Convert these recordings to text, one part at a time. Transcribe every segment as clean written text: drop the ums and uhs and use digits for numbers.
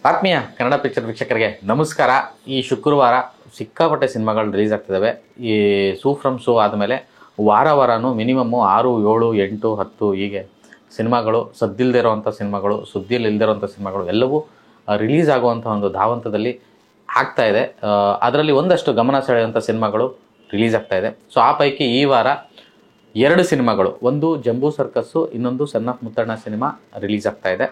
ಆತ್ಮೀಯ ಕನ್ನಡ ಪಿಕ್ಚರ್ ವೀಕ್ಷಕರಿಗೆ ನಮಸ್ಕಾರ. ಈ ಶುಕ್ರವಾರ ಸಿಕ್ಕಾಪಟ್ಟೆ ಸಿನಿಮಾಗಳು ರಿಲೀಸ್ ಆಗ್ತಿದ್ದಾವೆ. ಈ ಸೂ ಫ್ರಮ್ ಸೂ ಆದಮೇಲೆ ವಾರನೂ ಮಿನಿಮಮ್ಮು 6, 7, 8, 10 ಹೀಗೆ ಸಿನಿಮಾಗಳು, ಸದ್ದಿಲ್ಲದೆ ಇರೋವಂಥ ಸಿನಿಮಾಗಳು, ಸುದ್ದಿಯಲ್ಲಿ ಇಲ್ಲದಿರೋವಂಥ ಸಿನಿಮಾಗಳು ಎಲ್ಲವೂ ರಿಲೀಸ್ ಆಗುವಂಥ ಒಂದು ಧಾವಂತದಲ್ಲಿ ಆಗ್ತಾಯಿದೆ. ಅದರಲ್ಲಿ ಒಂದಷ್ಟು ಗಮನ ಸೆಳೆಯುವಂಥ ಸಿನಿಮಾಗಳು ರಿಲೀಸ್ ಆಗ್ತಾಯಿದೆ. ಸೊ ಆ ಪೈಕಿ ಈ ವಾರ 2 ಸಿನಿಮಾಗಳು, ಒಂದು ಜಂಬೂ ಸರ್ಕಸ್ಸು, ಇನ್ನೊಂದು son of Muttanna cinema release ಆಗ್ತಾಯಿದೆ.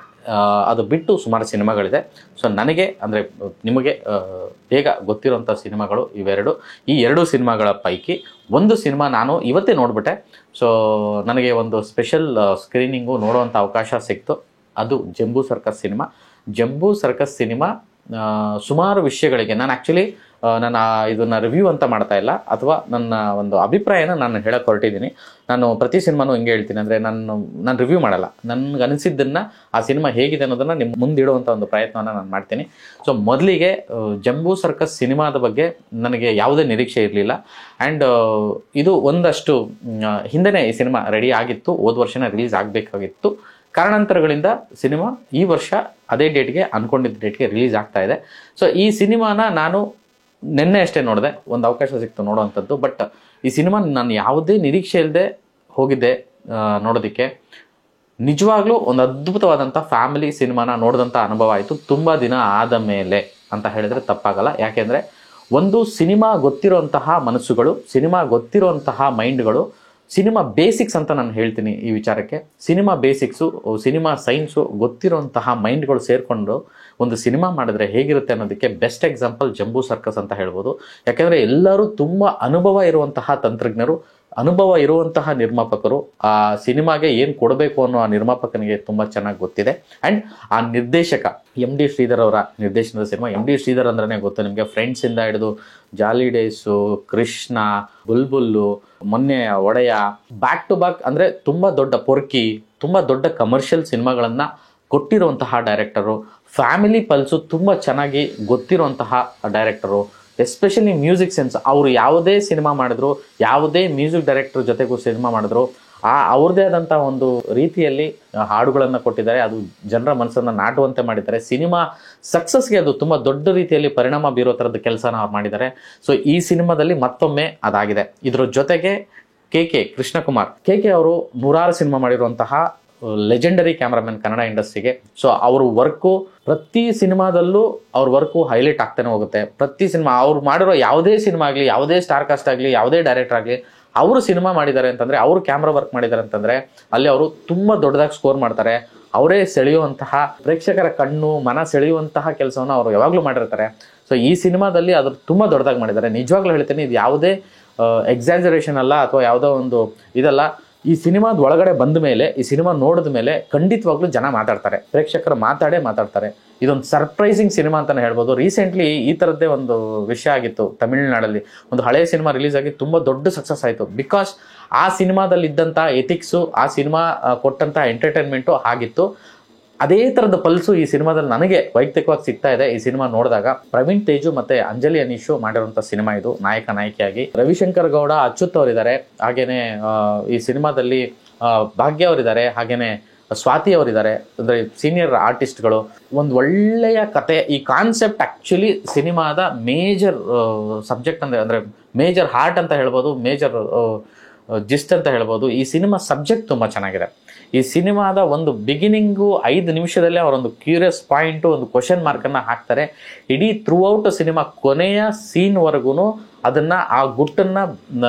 ಅದು ಬಿಟ್ಟು ಸುಮಾರು ಸಿನಿಮಾಗಳಿದೆ. ಸೊ ನನಗೆ ಅಂದರೆ ನಿಮಗೆ ಬೇಗ ಗೊತ್ತಿರೋಂಥ ಸಿನಿಮಾಗಳು ಇವೆರಡು. ಈ 2 ಸಿನಿಮಾಗಳ ಪೈಕಿ ಒಂದು ಸಿನಿಮಾ ನಾನು ಇವತ್ತೇ ನೋಡಿಬಿಟ್ಟೆ. ಸೊ ನನಗೆ ಒಂದು ಸ್ಪೆಷಲ್ ಸ್ಕ್ರೀನಿಂಗು ನೋಡುವಂಥ ಅವಕಾಶ ಸಿಕ್ತು. ಅದು ಜಂಬೂ ಸರ್ಕಸ್ ಸಿನಿಮಾ. ಜಂಬೂ ಸರ್ಕಸ್ ಸಿನಿಮಾ ಸುಮಾರು ವಿಷಯಗಳಿಗೆ ನಾನು ಇದನ್ನು ರಿವ್ಯೂ ಅಂತ ಮಾಡ್ತಾ ಇಲ್ಲ, ಅಥವಾ ನನ್ನ ಒಂದು ಅಭಿಪ್ರಾಯನ ನಾನು ಹೇಳಕ್ಕೆ ಹೊರಟಿದ್ದೀನಿ. ನಾನು ಪ್ರತಿ ಸಿನಿಮಾನು ಹಿಂಗೆ ಹೇಳ್ತೀನಿ, ಅಂದರೆ ನಾನು ರಿವ್ಯೂ ಮಾಡಲ್ಲ. ನನಗೆ ಅನಿಸಿದ್ದನ್ನು, ಆ ಸಿನಿಮಾ ಹೇಗಿದೆ ಅನ್ನೋದನ್ನು ನಿಮ್ಮ ಮುಂದಿಡುವಂಥ ಒಂದು ಪ್ರಯತ್ನವನ್ನು ನಾನು ಮಾಡ್ತೀನಿ. ಸೊ ಮೊದಲಿಗೆ ಜಂಬೂ ಸರ್ಕಸ್ ಸಿನಿಮಾದ ಬಗ್ಗೆ ನನಗೆ ಯಾವುದೇ ನಿರೀಕ್ಷೆ ಇರಲಿಲ್ಲ. ಆ್ಯಂಡ್ ಇದು ಒಂದಷ್ಟು ಹಿಂದೆಯೇ ಈ ಸಿನಿಮಾ ರೆಡಿ ಆಗಿತ್ತು, ಹೋದ ವರ್ಷನೇ ರಿಲೀಸ್ ಆಗಬೇಕಾಗಿತ್ತು. ಕಾರಣಾಂತರಗಳಿಂದ ಸಿನಿಮಾ ಈ ವರ್ಷ ಅದೇ ಡೇಟ್ಗೆ, ಅಂದ್ಕೊಂಡಿದ್ದ ಡೇಟ್ಗೆ ರಿಲೀಸ್ ಆಗ್ತಾ ಇದೆ. ಸೊ ಈ ಸಿನಿಮಾನ ನಾನು ನಿನ್ನೆ ಅಷ್ಟೇ ನೋಡಿದೆ, ಒಂದು ಅವಕಾಶ ಸಿಕ್ತು ನೋಡುವಂಥದ್ದು. ಬಟ್ ಈ ಸಿನಿಮಾ ನಾನು ಯಾವುದೇ ನಿರೀಕ್ಷೆ ಇಲ್ಲದೆ ಹೋಗಿದ್ದೆ ನೋಡೋದಕ್ಕೆ. ನಿಜವಾಗ್ಲೂ ಒಂದು ಅದ್ಭುತವಾದಂಥ ಫ್ಯಾಮಿಲಿ ಸಿನಿಮಾನ ನೋಡಿದಂಥ ಅನುಭವ ಆಯಿತು, ತುಂಬ ದಿನ ಆದ ಮೇಲೆ ಅಂತ ಹೇಳಿದ್ರೆ ತಪ್ಪಾಗಲ್ಲ. ಯಾಕೆಂದರೆ ಒಂದು ಸಿನಿಮಾ ಗೊತ್ತಿರೋಂತಹ ಮನಸ್ಸುಗಳು, ಸಿನಿಮಾ ಗೊತ್ತಿರೋಂತಹ ಮೈಂಡ್ಗಳು, ಸಿನಿಮಾ ಬೇಸಿಕ್ಸ್ ಅಂತ ನಾನು ಹೇಳ್ತೀನಿ ಈ ವಿಚಾರಕ್ಕೆ. ಸಿನಿಮಾ ಬೇಸಿಕ್ಸು, ಸಿನಿಮಾ ಸೈನ್ಸು ಗೊತ್ತಿರೋಂತಹ ಮೈಂಡ್ಗಳು ಸೇರಿಕೊಂಡು ಒಂದು ಸಿನಿಮಾ ಮಾಡಿದ್ರೆ ಹೇಗಿರುತ್ತೆ ಅನ್ನೋದಕ್ಕೆ ಬೆಸ್ಟ್ ಎಕ್ಸಾಂಪಲ್ ಜಂಬೂ ಸರ್ಕಸ್ ಅಂತ ಹೇಳ್ಬೋದು. ಯಾಕೆಂದರೆ ಎಲ್ಲರೂ ತುಂಬ ಅನುಭವ ಇರುವಂತಹ ತಂತ್ರಜ್ಞರು, ಅನುಭವ ಇರುವಂತಹ ನಿರ್ಮಾಪಕರು. ಆ ಸಿನಿಮಾಗೆ ಏನು ಕೊಡಬೇಕು ಅನ್ನೋ ಆ ನಿರ್ಮಾಪಕನಿಗೆ ತುಂಬ ಚೆನ್ನಾಗಿ ಗೊತ್ತಿದೆ. ಆ್ಯಂಡ್ ಆ ನಿರ್ದೇಶಕ ಎಮ್ ಡಿ ಶ್ರೀಧರ್ ಅವರ ನಿರ್ದೇಶನದ ಸಿನಿಮಾ. ಎಮ್ ಡಿ ಶ್ರೀಧರ್ ಅಂದ್ರೇ ಗೊತ್ತು ನಿಮಗೆ, ಫ್ರೆಂಡ್ಸಿಂದ ಹಿಡಿದು ಜಾಲಿ ಡೇಸು, ಕೃಷ್ಣ, ಬುಲ್ಬುಲ್ಲು, ಮೊನ್ನೆ ಒಡೆಯ, ಬ್ಯಾಕ್ ಟು ಬ್ಯಾಕ್ ಅಂದರೆ ತುಂಬ ದೊಡ್ಡ ಪೊರ್ಕಿ, ತುಂಬ ದೊಡ್ಡ ಕಮರ್ಷಿಯಲ್ ಸಿನಿಮಾಗಳನ್ನು ಕೊಟ್ಟಿರುವಂತಹ ಡೈರೆಕ್ಟರು. ಫ್ಯಾಮಿಲಿ ಪಲ್ಸು ತುಂಬ ಚೆನ್ನಾಗಿ ಗೊತ್ತಿರುವಂತಹ ಡೈರೆಕ್ಟರು. ಎಸ್ಪೆಷಲಿ ಮ್ಯೂಸಿಕ್ ಸೆನ್ಸ್, ಅವರು ಯಾವುದೇ ಸಿನಿಮಾ ಮಾಡಿದ್ರು, ಯಾವುದೇ ಮ್ಯೂಸಿಕ್ ಡೈರೆಕ್ಟರ್ ಜೊತೆಗೂ ಸಿನಿಮಾ ಮಾಡಿದ್ರು, ಅವ್ರದ್ದೇ ಆದಂಥ ಒಂದು ರೀತಿಯಲ್ಲಿ ಹಾಡುಗಳನ್ನು ಕೊಟ್ಟಿದ್ದಾರೆ. ಅದು ಜನರ ಮನಸ್ಸನ್ನು ನಾಟುವಂತೆ ಮಾಡಿದ್ದಾರೆ. ಸಿನಿಮಾ ಸಕ್ಸಸ್ಗೆ ಅದು ತುಂಬ ದೊಡ್ಡ ರೀತಿಯಲ್ಲಿ ಪರಿಣಾಮ ಬೀರೋ ಥರದ ಕೆಲಸನ ಅವ್ರು ಮಾಡಿದ್ದಾರೆ. ಸೊ ಈ ಸಿನಿಮಾದಲ್ಲಿ ಮತ್ತೊಮ್ಮೆ ಅದಾಗಿದೆ. ಇದರ ಜೊತೆಗೆ ಕೆ ಕೃಷ್ಣಕುಮಾರ್ ಅವರು 100 ಸಿನಿಮಾ ಮಾಡಿರುವಂತಹ ಲೆಜೆಂಡರಿ ಕ್ಯಾಮ್ರಾಮನ್ ಕನ್ನಡ ಇಂಡಸ್ಟ್ರಿಗೆ. ಸೊ ಅವ್ರ ವರ್ಕು ಪ್ರತಿ ಸಿನಿಮಾದಲ್ಲೂ ಅವ್ರ ವರ್ಕು ಹೈಲೈಟ್ ಆಗ್ತಾನೆ ಹೋಗುತ್ತೆ. ಪ್ರತಿ ಸಿನಿಮಾ ಅವ್ರು ಮಾಡಿರೋ ಯಾವುದೇ ಸಿನಿಮಾ ಆಗಲಿ, ಯಾವುದೇ ಸ್ಟಾರ್ ಕಾಸ್ಟ್ ಆಗಲಿ, ಯಾವುದೇ ಡೈರೆಕ್ಟರ್ ಆಗಲಿ, ಅವರು ಸಿನಿಮಾ ಮಾಡಿದ್ದಾರೆ ಅಂತಂದರೆ, ಅವರು ಕ್ಯಾಮ್ರಾ ವರ್ಕ್ ಮಾಡಿದ್ದಾರೆ ಅಂತಂದರೆ ಅಲ್ಲಿ ಅವರು ತುಂಬ ದೊಡ್ಡದಾಗಿ ಸ್ಕೋರ್ ಮಾಡ್ತಾರೆ. ಅವರೇ ಸೆಳೆಯುವಂತಹ, ಪ್ರೇಕ್ಷಕರ ಕಣ್ಣು ಮನ ಸೆಳೆಯುವಂತಹ ಕೆಲಸವನ್ನು ಅವರು ಯಾವಾಗಲೂ ಮಾಡಿರ್ತಾರೆ. ಸೊ ಈ ಸಿನಿಮಾದಲ್ಲಿ ಅದು ತುಂಬ ದೊಡ್ಡದಾಗಿ ಮಾಡಿದ್ದಾರೆ. ನಿಜವಾಗ್ಲೂ ಹೇಳ್ತೀನಿ, ಇದು ಯಾವುದೇ ಎಕ್ಸಾಜರೇಷನ್ ಅಲ್ಲ, ಅಥವಾ ಯಾವುದೋ ಒಂದು ಇದಲ್ಲ. ಈ ಸಿನಿಮಾದ ಒಳಗಡೆ ಬಂದ ಮೇಲೆ, ಈ ಸಿನಿಮಾ ನೋಡಿದ ಮೇಲೆ ಖಂಡಿತವಾಗ್ಲೂ ಜನ ಮಾತಾಡ್ತಾರೆ, ಪ್ರೇಕ್ಷಕರು ಮಾತಾಡ್ತಾರೆ. ಇದೊಂದು ಸರ್ಪ್ರೈಸಿಂಗ್ ಸಿನಿಮಾ ಅಂತಲೇ ಹೇಳ್ಬೋದು. ರೀಸೆಂಟ್ಲಿ ಈ ಥರದ್ದೇ ಒಂದು ವಿಷಯ ಆಗಿತ್ತು ತಮಿಳುನಾಡಲ್ಲಿ. ಒಂದು ಹಳೆಯ ಸಿನಿಮಾ ರಿಲೀಸ್ ಆಗಿ ತುಂಬ ದೊಡ್ಡ ಸಕ್ಸಸ್ ಆಯಿತು. ಬಿಕಾಸ್ ಆ ಸಿನಿಮಾದಲ್ಲಿ ಇದ್ದಂಥ ಎಥಿಕ್ಸು, ಆ ಸಿನಿಮಾ ಕೊಟ್ಟಂಥ ಎಂಟರ್ಟೈನ್ಮೆಂಟು ಆಗಿತ್ತು. ಅದೇ ಥರದ ಪಲ್ಸು ಈ ಸಿನಿಮಾದಲ್ಲಿ ನನಗೆ ವೈಯಕ್ತಿಕವಾಗಿ ಸಿಗ್ತಾ ಇದೆ. ಈ ಸಿನಿಮಾ ನೋಡಿದಾಗ ಪ್ರವೀಣ್ ತೇಜು ಮತ್ತು ಅಂಜಲಿ ಅನೀಶು ಮಾಡಿರುವಂಥ ಸಿನಿಮಾ ಇದು, ನಾಯಕಿಯಾಗಿ ರವಿಶಂಕರ್ ಗೌಡ, ಅಚ್ಯುತ್ ಅವರಿದ್ದಾರೆ. ಹಾಗೆಯೇ ಈ ಸಿನಿಮಾದಲ್ಲಿ ಭಾಗ್ಯ ಅವರಿದ್ದಾರೆ, ಹಾಗೆಯೇ ಸ್ವಾತಿ ಅವರಿದ್ದಾರೆ, ಅಂದರೆ ಸೀನಿಯರ್ ಆರ್ಟಿಸ್ಟ್ಗಳು. ಒಂದು ಒಳ್ಳೆಯ ಕತೆ. ಈ ಕಾನ್ಸೆಪ್ಟ್ ಆ್ಯಕ್ಚುಲಿ ಸಿನಿಮಾದ ಮೇಜರ್ ಸಬ್ಜೆಕ್ಟ್ ಅಂದರೆ ಮೇಜರ್ ಹಾರ್ಟ್ ಅಂತ ಹೇಳ್ಬೋದು, ಮೇಜರ್ ಜಿಸ್ಟ್ ಅಂತ ಹೇಳ್ಬೋದು. ಈ ಸಿನಿಮಾ ಸಬ್ಜೆಕ್ಟ್ ತುಂಬ ಚೆನ್ನಾಗಿದೆ. ಈ ಸಿನಿಮಾದ ಒಂದು ಬಿಗಿನಿಂಗು 5 ನಿಮಿಷದಲ್ಲೇ ಅವರೊಂದು ಕ್ಯೂರಿಯಸ್ ಪಾಯಿಂಟು, ಒಂದು ಕ್ವಶನ್ ಮಾರ್ಕನ್ನು ಹಾಕ್ತಾರೆ. ಇಡೀ ಥ್ರೂ ಔಟ್ ಸಿನಿಮಾ ಕೊನೆಯ ಸೀನ್ವರೆಗೂ ಅದನ್ನು, ಆ ಗುಟ್ಟನ್ನು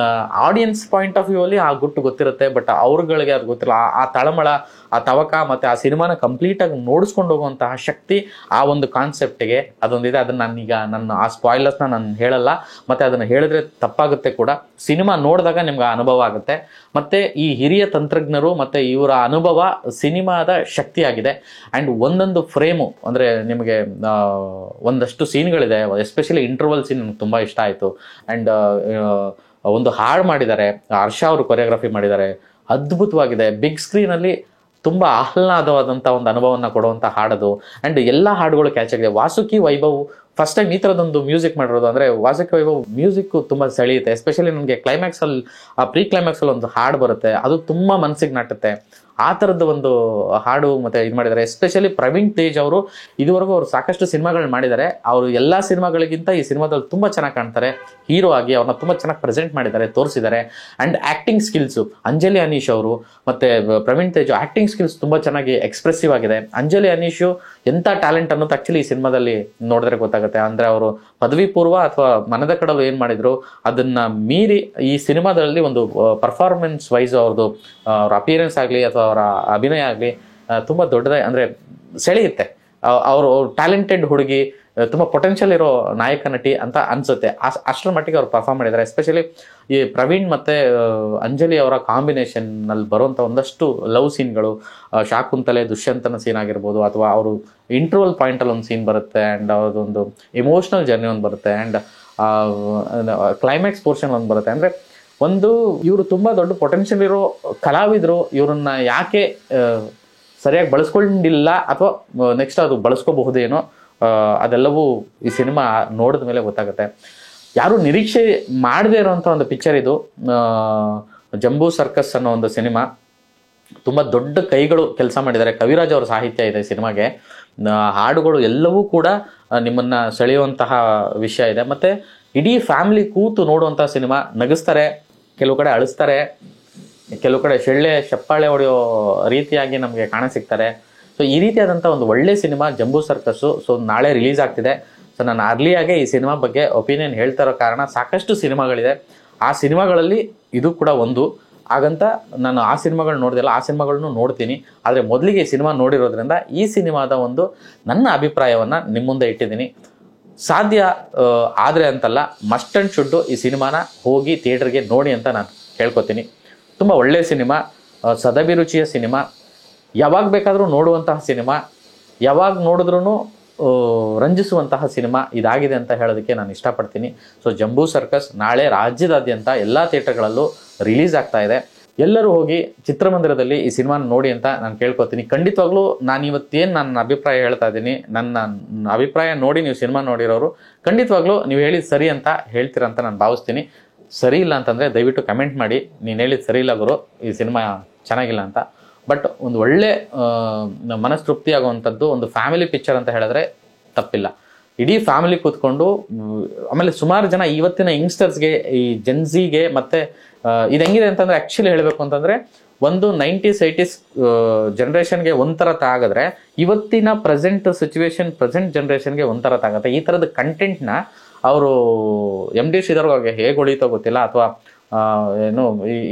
ಆಡಿಯನ್ಸ್ ಪಾಯಿಂಟ್ ಆಫ್ ವ್ಯೂ ಅಲ್ಲಿ ಆ ಗುಟ್ಟು ಗೊತ್ತಿರುತ್ತೆ. ಬಟ್ ಅವ್ರುಗಳಿಗೆ ಅದು ಗೊತ್ತಿಲ್ಲ. ಆ ತಳಮಳ, ಆ ತವಕ ಮತ್ತು ಆ ಸಿನಿಮಾನ ಕಂಪ್ಲೀಟಾಗಿ ನೋಡಿಸ್ಕೊಂಡು ಹೋಗುವಂತಹ ಶಕ್ತಿ ಆ ಒಂದು ಕಾನ್ಸೆಪ್ಟಿಗೆ ಅದೊಂದಿದೆ. ಅದನ್ನು ನನ್ನ ಆ ಸ್ಪಾಯ್ಲರ್ಸ್ನ ನಾನು ಹೇಳಲ್ಲ, ಮತ್ತು ಅದನ್ನು ಹೇಳಿದ್ರೆ ತಪ್ಪಾಗುತ್ತೆ ಕೂಡ. ಸಿನಿಮಾ ನೋಡಿದಾಗ ನಿಮ್ಗೆ ಆ ಅನುಭವ ಆಗುತ್ತೆ. ಮತ್ತು ಈ ಹಿರಿಯ ತಂತ್ರಜ್ಞರು ಮತ್ತು ಇವರ ಅನುಭವ ಸಿನಿಮಾದ ಶಕ್ತಿಯಾಗಿದೆ. ಆ್ಯಂಡ್ ಒಂದೊಂದು ಫ್ರೇಮು, ಅಂದರೆ ನಿಮಗೆ ಒಂದಷ್ಟು ಸೀನ್ಗಳಿದೆ, ಎಸ್ಪೆಷಲಿ ಇಂಟರ್ವಲ್ ಸೀನ್ ನನಗೆ ತುಂಬ ಇಷ್ಟ ಆಯಿತು. ಆ್ಯಂಡ್ ಒಂದು ಹಾಡು ಮಾಡಿದ್ದಾರೆ, ಹರ್ಷ ಅವರು ಕೊರಿಯೋಗ್ರಫಿ ಮಾಡಿದ್ದಾರೆ, ಅದ್ಭುತವಾಗಿದೆ. ಬಿಗ್ ಸ್ಕ್ರೀನಲ್ಲಿ ತುಂಬ ಆಹ್ಲಾದವಾದಂಥ ಒಂದು ಅನುಭವವನ್ನು ಕೊಡುವಂಥ ಹಾಡದು. ಆ್ಯಂಡ್ ಎಲ್ಲ ಹಾಡುಗಳು ಕ್ಯಾಚ್ ಆಗಿದೆ. ವಾಸುಕಿ ವೈಭವ್ ಫಸ್ಟ್ ಟೈಮ್ ಈ ಥರದೊಂದು ಮ್ಯೂಸಿಕ್ ಮಾಡಿರೋದು. ಅಂದರೆ ವಾಸಕ ವೈಭವ್ ಮ್ಯೂಸಿಕ್ ತುಂಬ ಸೆಳೆಯುತ್ತೆ. ಎಸ್ಪೆಷಲಿ ನನಗೆ ಕ್ಲೈಮ್ಯಾಕ್ಸಲ್ಲಿ, ಆ ಪ್ರೀ ಕ್ಲೈಮ್ಯಾಕ್ಸಲ್ಲಿ ಒಂದು ಹಾಡು ಬರುತ್ತೆ, ಅದು ತುಂಬ ಮನಸ್ಸಿಗೆ ನಾಟುತ್ತೆ. ಆ ಥರದ್ದು ಒಂದು ಹಾಡು ಮತ್ತು ಇದು ಮಾಡಿದ್ದಾರೆ. ಎಸ್ಪೆಷಲಿ ಪ್ರವೀಣ್ ತೇಜ್ ಅವರು ಇದುವರೆಗೂ ಅವರು ಸಾಕಷ್ಟು ಸಿನಿಮಾಗಳು ಮಾಡಿದ್ದಾರೆ. ಅವರು ಎಲ್ಲ ಸಿನಿಮಾಗಳಿಗಿಂತ ಈ ಸಿನಿಮಾದಲ್ಲಿ ತುಂಬ ಚೆನ್ನಾಗಿ ಕಾಣ್ತಾರೆ. ಹೀರೋ ಆಗಿ ಅವ್ರನ್ನ ತುಂಬ ಚೆನ್ನಾಗಿ ಪ್ರೆಸೆಂಟ್ ಮಾಡಿದ್ದಾರೆ, ತೋರಿಸಿದ್ದಾರೆ. And acting skills Anjali Aneesh ಅವರು ಮತ್ತು ಪ್ರವೀಣ್ ತೇಜ್ ಆ್ಯಕ್ಟಿಂಗ್ ಸ್ಕಿಲ್ಸ್ ತುಂಬ ಚೆನ್ನಾಗಿ ಎಕ್ಸ್ಪ್ರೆಸಿವ್ ಆಗಿದೆ. ಅಂಜಲಿ ಅನೀಶು ಎಂಥ ಟ್ಯಾಲೆಂಟ್ ಅನ್ನೋದು ಆ್ಯಕ್ಚುಲಿ ಈ ಸಿನಿಮಾದಲ್ಲಿ ನೋಡಿದ್ರೆ ಗೊತ್ತಾಗುತ್ತೆ. ಅಂದರೆ ಅವರು ಪದವಿ ಪೂರ್ವ ಅಥವಾ ಮನದ ಕಡಲು ಏನು ಮಾಡಿದ್ರು ಅದನ್ನು ಮೀರಿ ಈ ಸಿನಿಮಾದಲ್ಲಿ ಒಂದು ಪರ್ಫಾರ್ಮೆನ್ಸ್ ವೈಸ್ ಅವ್ರದ್ದು ಅವ್ರ ಅಪಿಯರೆನ್ಸ್ ಆಗಲಿ ಅಥವಾ ಅವರ ಅಭಿನಯ ಆಗಲಿ ತುಂಬ ದೊಡ್ಡದಾಗಿ ಅಂದರೆ ಸೆಳೆಯುತ್ತೆ. ಅವರು ಟ್ಯಾಲೆಂಟೆಡ್ ಹುಡುಗಿ, ತುಂಬ ಪೊಟೆನ್ಷಿಯಲ್ ಇರೋ ನಾಯಕ ನಟಿ ಅಂತ ಅನಿಸುತ್ತೆ. ಅಷ್ಟರ ಮಟ್ಟಿಗೆ ಅವ್ರು ಪರ್ಫಾರ್ಮ್ ಮಾಡಿದ್ದಾರೆ. ಎಸ್ಪೆಷಲಿ ಈ ಪ್ರವೀಣ್ ಮತ್ತು ಅಂಜಲಿ ಅವರ ಕಾಂಬಿನೇಷನ್ನಲ್ಲಿ ಬರುವಂಥ ಒಂದಷ್ಟು ಲವ್ ಸೀನ್ಗಳು, ಶಾಕುಂತಲೆ ದುಷ್ಯಂತನ ಸೀನ್ ಆಗಿರ್ಬೋದು, ಅಥವಾ ಅವರು ಇಂಟರ್ವಲ್ ಪಾಯಿಂಟಲ್ಲಿ ಒಂದು ಸೀನ್ ಬರುತ್ತೆ, ಆ್ಯಂಡ್ ಅವ್ರದ್ದೊಂದು ಇಮೋಷ್ನಲ್ ಜರ್ನಿ ಒಂದು ಬರುತ್ತೆ, ಆ್ಯಂಡ್ ಕ್ಲೈಮ್ಯಾಕ್ಸ್ ಪೋರ್ಷನ್ ಒಂದು ಬರುತ್ತೆ. ಅಂದರೆ ಒಂದು ಇವರು ತುಂಬ ದೊಡ್ಡ ಪೊಟೆನ್ಷಿಯಲ್ ಇರೋ ಕಲಾವಿದರು, ಇವರನ್ನ ಯಾಕೆ ಸರಿಯಾಗಿ ಬಳಸ್ಕೊಂಡಿಲ್ಲ ಅಥವಾ ನೆಕ್ಸ್ಟ್ ಅದು ಬಳಸ್ಕೋಬಹುದೇನೋ ಅದೆಲ್ಲವೂ ಈ ಸಿನಿಮಾ ನೋಡಿದ ಮೇಲೆ ಗೊತ್ತಾಗುತ್ತೆ. ಯಾರು ನಿರೀಕ್ಷೆ ಮಾಡದೇ ಇರೋವಂಥ ಒಂದು ಪಿಕ್ಚರ್ ಇದು. ಜಂಬೂ ಸರ್ಕಸ್ ಅನ್ನೋ ಒಂದು ಸಿನಿಮಾ ತುಂಬ ದೊಡ್ಡ ಕೈಗಳು ಕೆಲಸ ಮಾಡಿದ್ದಾರೆ. ಕವಿರಾಜ್ ಅವರ ಸಾಹಿತ್ಯ ಇದೆ ಸಿನಿಮಾಗೆ. ಹಾಡುಗಳು ಎಲ್ಲವೂ ಕೂಡ ನಿಮ್ಮನ್ನು ಸೆಳೆಯುವಂತಹ ವಿಷಯ ಇದೆ. ಮತ್ತು ಇಡೀ ಫ್ಯಾಮಿಲಿ ಕೂತು ನೋಡುವಂಥ ಸಿನಿಮಾ. ನಗಿಸ್ತಾರೆ, ಕೆಲವು ಕಡೆ ಅಳಿಸ್ತಾರೆ, ಕೆಲವು ಕಡೆ ಚಪ್ಪಾಳೆ ಹೊಡೆಯೋ ರೀತಿಯಾಗಿ ನಮಗೆ ಕಾಣಸಿಗ್ತಾರೆ. ಸೊ ಈ ರೀತಿಯಾದಂಥ ಒಂದು ಒಳ್ಳೆ ಸಿನಿಮಾ ಜಂಬೂ ಸರ್ಕಸ್ಸು. ಸೊ ನಾಳೆ ರಿಲೀಸ್ ಆಗ್ತಿದೆ. ಸೊ ನಾನು ಅರ್ಲಿಯಾಗೆ ಈ ಸಿನಿಮಾ ಬಗ್ಗೆ ಒಪಿನಿಯನ್ ಹೇಳ್ತಾ ಇರೋ ಕಾರಣ ಸಾಕಷ್ಟು ಸಿನಿಮಾಗಳಿದೆ, ಆ ಸಿನಿಮಾಗಳಲ್ಲಿ ಇದು ಕೂಡ ಒಂದು. ಹಾಗಂತ ನಾನು ಆ ಸಿನಿಮಾಗಳು ನೋಡಿದೆಲ್ಲ, ಆ ಸಿನಿಮಾಗಳನ್ನು ನೋಡ್ತೀನಿ. ಆದರೆ ಮೊದಲಿಗೆ ಈ ಸಿನಿಮಾ ನೋಡಿರೋದ್ರಿಂದ ಈ ಸಿನಿಮಾದ ಒಂದು ನನ್ನ ಅಭಿಪ್ರಾಯವನ್ನು ನಿಮ್ಮ ಮುಂದೆ ಇಟ್ಟಿದ್ದೀನಿ. ಸಾಧ್ಯ ಆದರೆ ಅಂತಲ್ಲ, ಮಸ್ಟ್ ಆ್ಯಂಡ್ ಶುಡ್ಡು ಈ ಸಿನಿಮಾನ ಹೋಗಿ ಥಿಯೇಟ್ರಿಗೆ ನೋಡಿ ಅಂತ ನಾನು ಕೇಳ್ಕೊತೀನಿ. ತುಂಬ ಒಳ್ಳೆಯ ಸಿನಿಮಾ, ಸದಭಿರುಚಿಯ ಸಿನಿಮಾ, ಯಾವಾಗ ಬೇಕಾದರೂ ನೋಡುವಂತಹ ಸಿನಿಮಾ, ಯಾವಾಗ ನೋಡಿದ್ರೂ ರಂಜಿಸುವಂತಹ ಸಿನಿಮಾ ಇದಾಗಿದೆ ಅಂತ ಹೇಳೋದಕ್ಕೆ ನಾನು ಇಷ್ಟಪಡ್ತೀನಿ. ಸೊ ಜಂಬೂ ಸರ್ಕಸ್ ನಾಳೆ ರಾಜ್ಯದಾದ್ಯಂತ ಎಲ್ಲ ಥಿಯೇಟರ್ಗಳಲ್ಲೂ ರಿಲೀಸ್ ಆಗ್ತಾ ಇದೆ. ಎಲ್ಲರೂ ಹೋಗಿ ಚಿತ್ರಮಂದಿರದಲ್ಲಿ ಈ ಸಿನಿಮಾನ ನೋಡಿ ಅಂತ ನಾನು ಕೇಳ್ಕೊತೀನಿ. ಖಂಡಿತವಾಗ್ಲೂ ನಾನು ಇವತ್ತೇನು ನನ್ನ ಅಭಿಪ್ರಾಯ ಹೇಳ್ತಾ ಇದ್ದೀನಿ, ನನ್ನ ಅಭಿಪ್ರಾಯ ನೋಡಿ ನೀವು ಸಿನಿಮಾ ನೋಡಿರೋರು ಖಂಡಿತವಾಗ್ಲೂ ನೀವು ಹೇಳಿದ್ದು ಸರಿ ಅಂತ ಹೇಳ್ತೀರಂತ ನಾನು ಭಾವಿಸ್ತೀನಿ. ಸರಿ ಇಲ್ಲ ಅಂತಂದರೆ ದಯವಿಟ್ಟು ಕಮೆಂಟ್ ಮಾಡಿ, ನೀನು ಹೇಳಿದ್ದು ಸರಿ ಇಲ್ಲ ಗುರು, ಈ ಸಿನಿಮಾ ಚೆನ್ನಾಗಿಲ್ಲ ಅಂತ. ಬಟ್ ಒಂದು ಒಳ್ಳೆ ಮನಸ್ತೃಪ್ತಿ ಆಗುವಂಥದ್ದು ಒಂದು ಫ್ಯಾಮಿಲಿ ಪಿಕ್ಚರ್ ಅಂತ ಹೇಳಿದ್ರೆ ತಪ್ಪಿಲ್ಲ. ಇಡೀ ಫ್ಯಾಮಿಲಿ ಕೂತ್ಕೊಂಡು, ಆಮೇಲೆ ಸುಮಾರು ಜನ ಇವತ್ತಿನ ಯಂಗ್ಸ್ಟರ್ಸ್ಗೆ, ಈ ಜೆನ್ಸಿಗೆ, ಮತ್ತು ಇದು ಹೆಂಗಿದೆ ಅಂತಂದರೆ ಆ್ಯಕ್ಚುಲಿ ಹೇಳಬೇಕು ಅಂತಂದರೆ ಒಂದು 90s 80s ಜನ್ರೇಷನ್ಗೆ ಒಂಥರ ತಾಗಿದ್ರೆ ಇವತ್ತಿನ ಪ್ರೆಸೆಂಟ್ ಸಿಚುವೇಶನ್, ಪ್ರೆಸೆಂಟ್ ಜನ್ರೇಷನ್ಗೆ ಒಂಥರ ತಾಗುತ್ತೆ. ಈ ಥರದ ಕಂಟೆಂಟ್ನ ಅವರು MD ಶ್ರೀಧರ್ ಅವ್ರಿಗೆ ಹೇಗೆ ಹೊಳಿತೋ ಗೊತ್ತಿಲ್ಲ, ಅಥವಾ ಏನು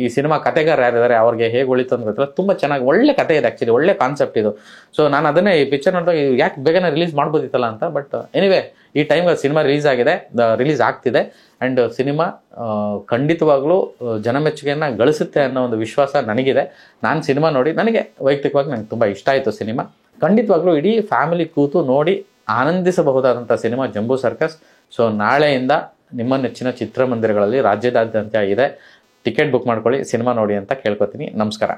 ಈ ಸಿನಿಮಾ ಕತೆಗಾರ ಯಾರಿದ್ದಾರೆ ಅವ್ರಿಗೆ ಹೇಗೆ ಹೊಳಿತು ಅಂತ ಗೊತ್ತಿಲ್ಲ. ತುಂಬ ಚೆನ್ನಾಗಿ ಒಳ್ಳೆ ಕತೆ ಇದೆ, ಆ್ಯಕ್ಚುಲಿ ಒಳ್ಳೆ ಕಾನ್ಸೆಪ್ಟ್ ಇದು. ಸೊ ನಾನು ಅದನ್ನೇ ಈ ಪಿಕ್ಚರ್ ನೋಡಿದಾಗ ಯಾಕೆ ಬೇಗನೆ ರಿಲೀಸ್ ಮಾಡ್ಬೋದಿತ್ತಲ್ಲ ಅಂತ. ಬಟ್ ಎನಿವೇ ಈ ಟೈಮ್ಗೆ ಸಿನಿಮಾ ರಿಲೀಸ್ ಆಗ್ತಿದೆ. ಆ್ಯಂಡ್ ಸಿನಿಮಾ ಖಂಡಿತವಾಗ್ಲೂ ಜನಮೆಚ್ಚುಗೆಯನ್ನು ಗಳಿಸುತ್ತೆ ಅನ್ನೋ ಒಂದು ವಿಶ್ವಾಸ ನನಗಿದೆ. ನಾನು ಸಿನಿಮಾ ನೋಡಿ ನನಗೆ ವೈಯಕ್ತಿಕವಾಗಿ ನಂಗೆ ತುಂಬ ಇಷ್ಟ ಆಯಿತು ಸಿನಿಮಾ. ಖಂಡಿತವಾಗ್ಲೂ ಇಡೀ ಫ್ಯಾಮಿಲಿ ಕೂತು ನೋಡಿ ಆನಂದಿಸಬಹುದಾದಂಥ ಸಿನಿಮಾ ಜಂಬೂ ಸರ್ಕಸ್. ಸೊ ನಾಳೆಯಿಂದ ನಿಮ್ಮ ನೆಚ್ಚಿನ ಚಿತ್ರಮಂದಿರಗಳಲ್ಲಿ ರಾಜ್ಯದಾದ್ಯಂತ ಇದೆ. ಟಿಕೆಟ್ ಬುಕ್ ಮಾಡ್ಕೊಳ್ಳಿ, ಸಿನಿಮಾ ನೋಡಿ ಅಂತ ಕೇಳ್ಕೊತೀನಿ. ನಮಸ್ಕಾರ.